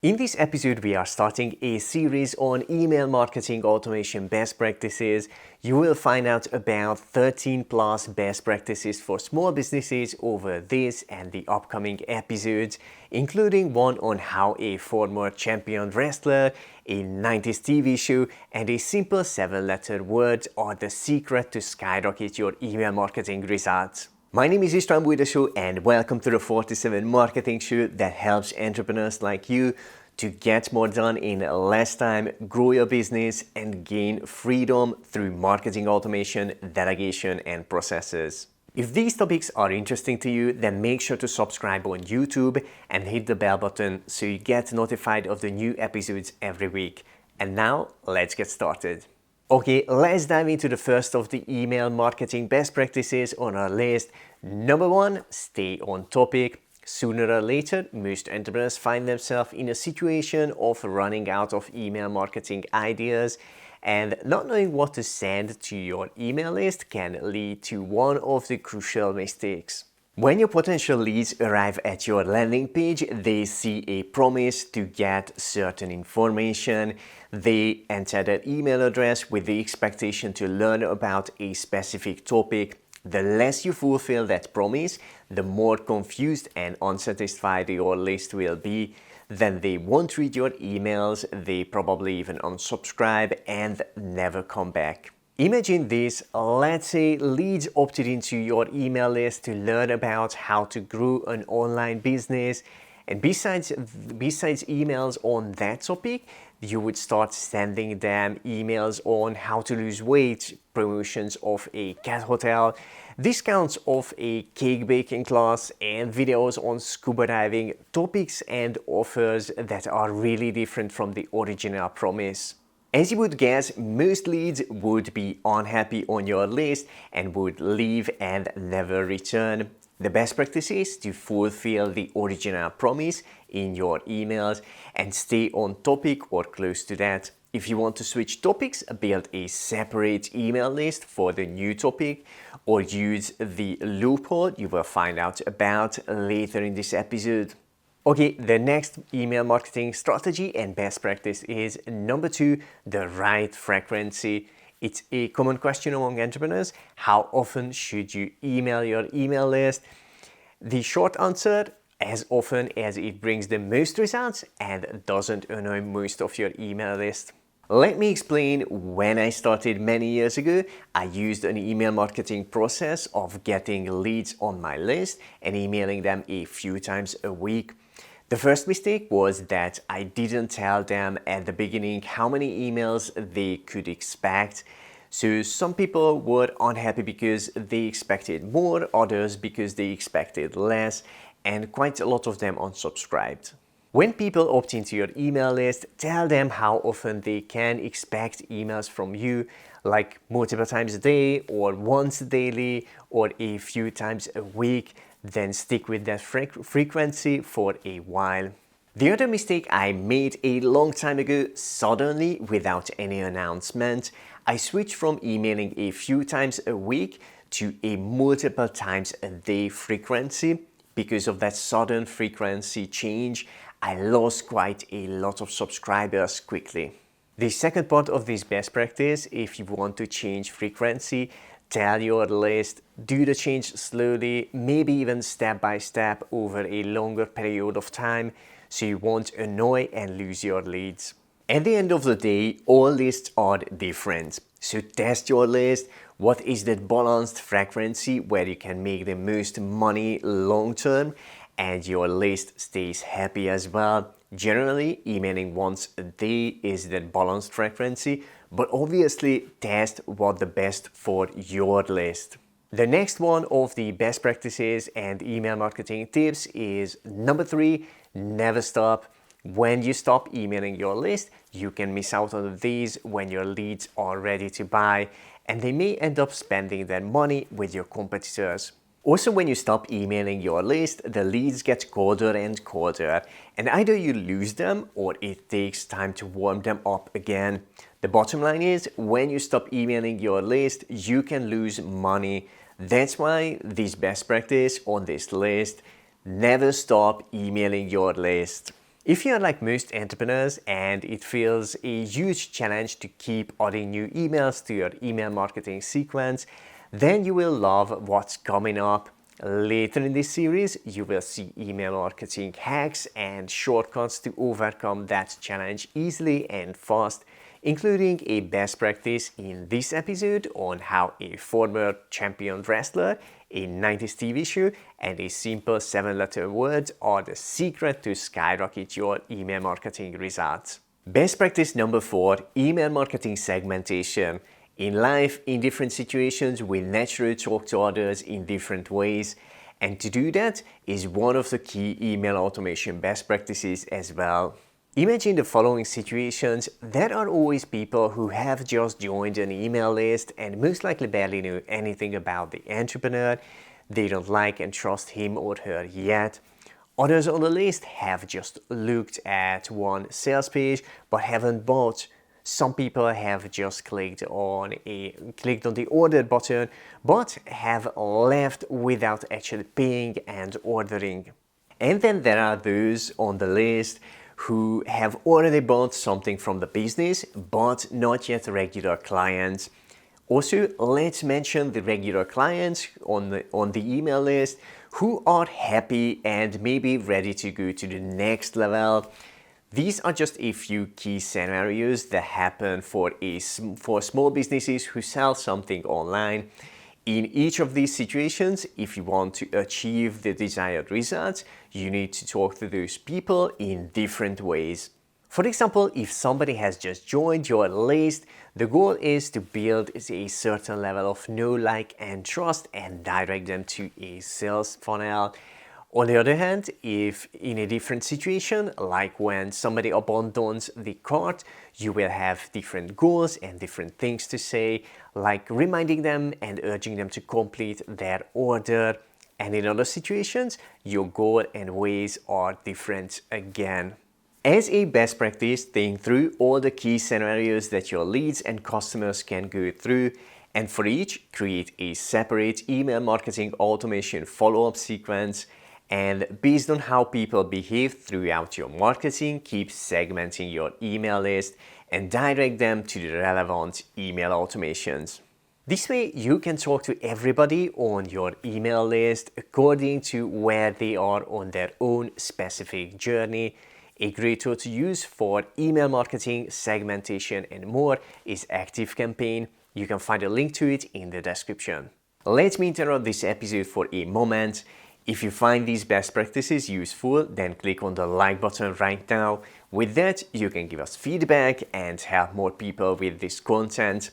In this episode, we are starting a series on email marketing automation best practices. You will find out about 13 plus best practices for small businesses over this and the upcoming episodes, including one on how a former champion wrestler, a 90s TV show, and a simple 7-letter word are the secret to skyrocket your email marketing results. My name is István Bújdosó and welcome to the 47 Marketing Show that helps entrepreneurs like you to get more done in less time, grow your business, and gain freedom through marketing automation, delegation, and processes. If these topics are interesting to you, then make sure to subscribe on YouTube and hit the bell button so you get notified of the new episodes every week. And now, let's get started. Okay, let's dive into the first of the email marketing best practices on our list. Number 1, stay on topic. Sooner or later, most entrepreneurs find themselves in a situation of running out of email marketing ideas, and not knowing what to send to your email list can lead to one of the crucial mistakes. When your potential leads arrive at your landing page, they see a promise to get certain information. They enter their email address with the expectation to learn about a specific topic. The less you fulfill that promise, the more confused and unsatisfied your list will be. Then they won't read your emails, they probably even unsubscribe and never come back. Imagine this, let's say leads opted into your email list to learn about how to grow an online business, and besides emails on that topic, you would start sending them emails on how to lose weight, promotions of a cat hotel, discounts of a cake baking class, and videos on scuba diving, topics and offers that are really different from the original promise. As you would guess, most leads would be unhappy on your list and would leave and never return. The best practice is to fulfill the original promise in your emails and stay on topic or close to that. If you want to switch topics, build a separate email list for the new topic or use the loophole you will find out about later in this episode. Okay, the next email marketing strategy and best practice is number 2, the right frequency. It's a common question among entrepreneurs. How often should you email your email list? The short answer, as often as it brings the most results and doesn't annoy most of your email list. Let me explain. When I started many years ago, I used an email marketing process of getting leads on my list and emailing them a few times a week. The first mistake was that I didn't tell them at the beginning how many emails they could expect. So some people were unhappy because they expected more, others because they expected less, and quite a lot of them unsubscribed. When people opt into your email list, tell them how often they can expect emails from you, like multiple times a day or once daily or a few times a week. Then stick with that frequency for a while. The other mistake I made a long time ago, suddenly without any announcement, I switched from emailing a few times a week to a multiple times a day frequency. Because of that sudden frequency change, I lost quite a lot of subscribers quickly. The second part of this best practice, if you want to change frequency, tell your list, do the change slowly, maybe even step by step over a longer period of time, so you won't annoy and lose your leads. At the end of the day, all lists are different. So test your list. What is that balanced frequency where you can make the most money long term and your list stays happy as well? Generally, emailing once a day is that balanced frequency, but obviously test what's the best for your list. The next one of the best practices and email marketing tips is number 3, never stop. When you stop emailing your list, you can miss out on these when your leads are ready to buy, and they may end up spending their money with your competitors. Also, when you stop emailing your list, the leads get colder and colder, and either you lose them or it takes time to warm them up again. The bottom line is, when you stop emailing your list, you can lose money. That's why this best practice on this list, never stop emailing your list. If you are like most entrepreneurs and it feels a huge challenge to keep adding new emails to your email marketing sequence, then you will love what's coming up. Later in this series, you will see email marketing hacks and shortcuts to overcome that challenge easily and fast, including a best practice in this episode on how a former champion wrestler, a 90s TV show, and a simple 7-letter word are the secret to skyrocket your email marketing results. Best practice number 4, email marketing segmentation. In life, in different situations, we naturally talk to others in different ways. And to do that is one of the key email automation best practices as well. Imagine the following situations. There are always people who have just joined an email list and most likely barely know anything about the entrepreneur. They don't like and trust him or her yet. Others on the list have just looked at one sales page but haven't bought. Some people have just clicked on the order button but have left without actually paying and ordering. And then there are those on the list who have already bought something from the business but not yet regular clients. Also, let's mention the regular clients on the email list who are happy and maybe ready to go to the next level. These are just a few key scenarios that happen for small businesses who sell something online. In each of these situations, if you want to achieve the desired results, you need to talk to those people in different ways. For example, if somebody has just joined your list, the goal is to build a certain level of know, like, and trust and direct them to a sales funnel. On the other hand, if in a different situation, like when somebody abandons the cart, you will have different goals and different things to say, like reminding them and urging them to complete their order. And in other situations, your goal and ways are different again. As a best practice, think through all the key scenarios that your leads and customers can go through, and for each, create a separate email marketing automation follow-up sequence. And based on how people behave throughout your marketing, keep segmenting your email list and direct them to the relevant email automations. This way, you can talk to everybody on your email list according to where they are on their own specific journey. A great tool to use for email marketing, segmentation, and more is ActiveCampaign. You can find a link to it in the description. Let me interrupt this episode for a moment. If you find these best practices useful, then click on the like button right now. With that, you can give us feedback and help more people with this content.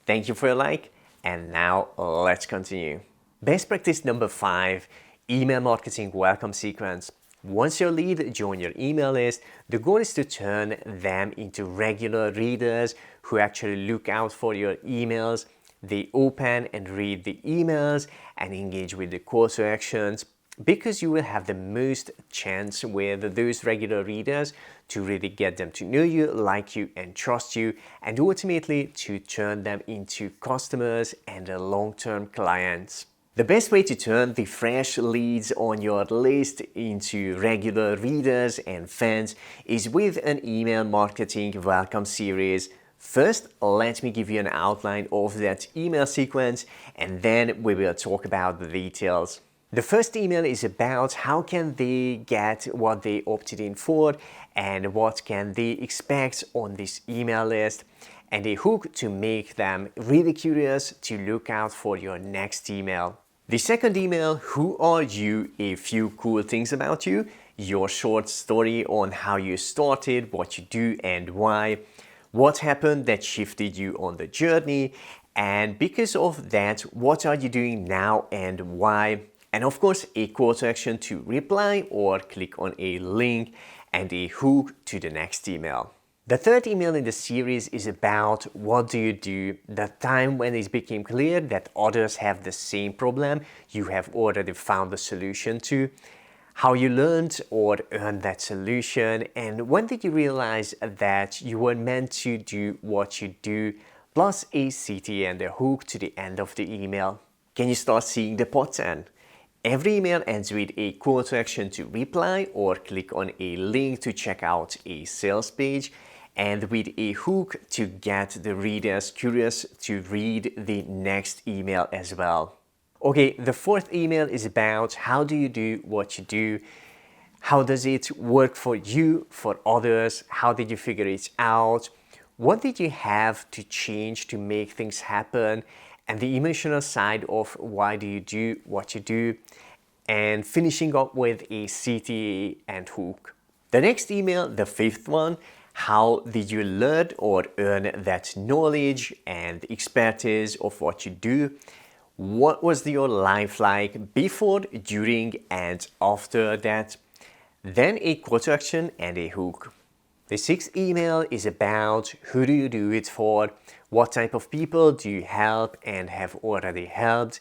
Thank you for your like, and now let's continue. Best practice number 5, email marketing welcome sequence. Once your lead joins your email list, the goal is to turn them into regular readers who actually look out for your emails. They open and read the emails and engage with the call to actions, because you will have the most chance with those regular readers to really get them to know you, like you, and trust you, and ultimately to turn them into customers and long-term clients. The best way to turn the fresh leads on your list into regular readers and fans is with an email marketing welcome series. First, let me give you an outline of that email sequence, and then we will talk about the details. The first email is about how can they get what they opted in for and what can they expect on this email list, and a hook to make them really curious to look out for your next email. The second email, who are you, a few cool things about you, your short story on how you started, what you do and why, what happened that shifted you on the journey, and because of that, what are you doing now and why, and of course a call to action to reply or click on a link, and a hook to the next email. The third email in the series is about what do you do the time when it became clear that others have the same problem you have already found the solution to, how you learned or earned that solution, and when did you realize that you were meant to do what you do, plus a CTA and a hook to the end of the email. Can you start seeing the pattern? Every email ends with a call to action to reply or click on a link to check out a sales page, and with a hook to get the readers curious to read the next email as well. Okay, the fourth email is about how do you do what you do? How does it work for you, for others? How did you figure it out? What did you have to change to make things happen? And the emotional side of why do you do what you do? And finishing up with a CTA and hook. The next email, the fifth one, how did you learn or earn that knowledge and expertise of what you do? What was your life like before, during, and after that? Then a call to action and a hook. The sixth email is about who do you do it for, what type of people do you help and have already helped,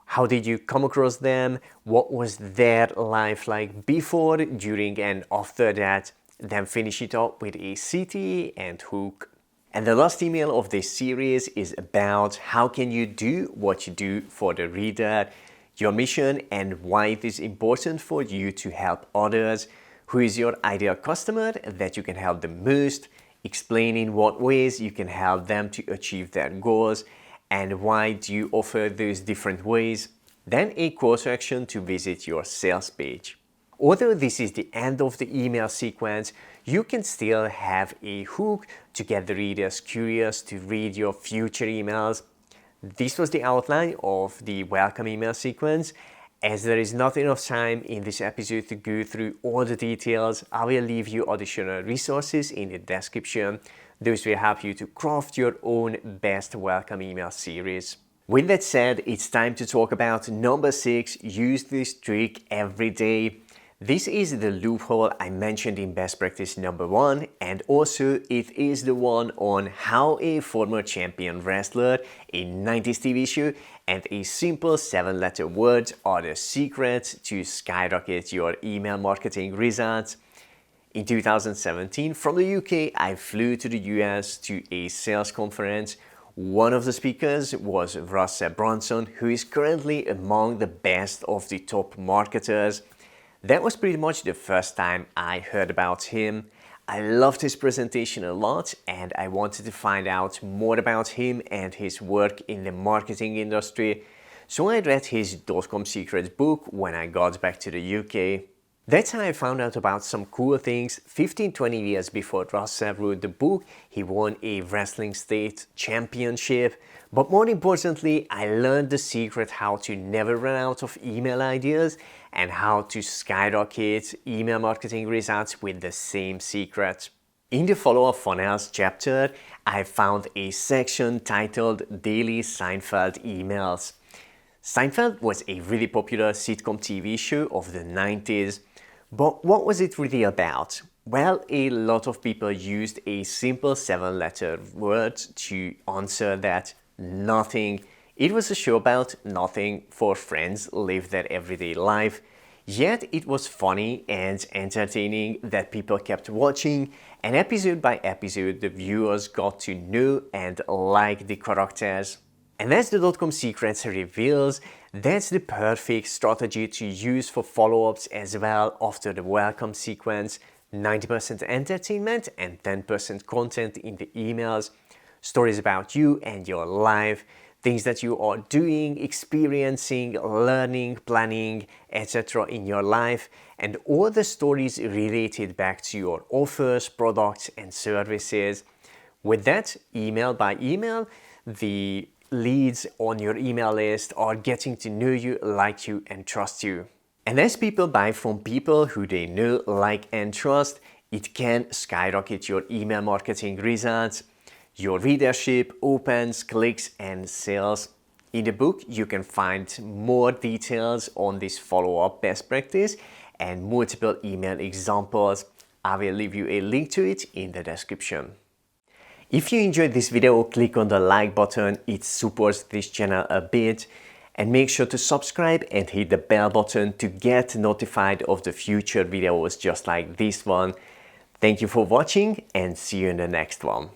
how did you come across them, what was their life like before, during, and after that. Then finish it up with a CTA and hook. And the last email of this series is about how can you do what you do for the reader, your mission and why it is important for you to help others, who is your ideal customer that you can help the most, explain in what ways you can help them to achieve their goals, and why do you offer those different ways. Then a call to action to visit your sales page. Although this is the end of the email sequence, you can still have a hook to get the readers curious to read your future emails. This was the outline of the welcome email sequence. As there is not enough time in this episode to go through all the details, I will leave you additional resources in the description. Those will help you to craft your own best welcome email series. With that said, it's time to talk about number 6, use this trick every day. This is the loophole I mentioned in best practice number 1, and also it is the one on how a former champion wrestler, a 90s TV show, and a simple 7-letter word are the secrets to skyrocket your email marketing results. In 2017, from the UK, I flew to the US to a sales conference. One of the speakers was Russell Brunson, who is currently among the best of the top marketers. That was pretty much the first time I heard about him. I loved his presentation a lot and I wanted to find out more about him and his work in the marketing industry. So I read his .com Secrets book when I got back to the UK. That's how I found out about some cool things. 15-20 years before Russell wrote the book, he won a wrestling state championship. But more importantly, I learned the secret how to never run out of email ideas and how to skyrocket email marketing results with the same secret. In the follow-up funnels chapter, I found a section titled Daily Seinfeld Emails. Seinfeld was a really popular sitcom TV show of the 90s. But what was it really about? Well, a lot of people used a simple 7-letter word to answer that: nothing. It was a show about nothing. 4 friends live their everyday life. Yet it was funny and entertaining that people kept watching, and episode by episode the viewers got to know and like the characters. And as the .com Secrets reveals, that's the perfect strategy to use for follow-ups as well after the welcome sequence. 90% entertainment and 10% content in the emails. Stories about you and your life, things that you are doing, experiencing, learning, planning, etc. in your life, and all the stories related back to your offers, products, and services. With that, email by email, the leads on your email list are getting to know you, like you, and trust you. And as people buy from people who they know, like, and trust, it can skyrocket your email marketing results, your readership, opens, clicks, and sales. In the book, you can find more details on this follow-up best practice and multiple email examples. I will leave you a link to it in the description. If you enjoyed this video, click on the like button, it supports this channel a bit. And make sure to subscribe and hit the bell button to get notified of the future videos just like this one. Thank you for watching and see you in the next one.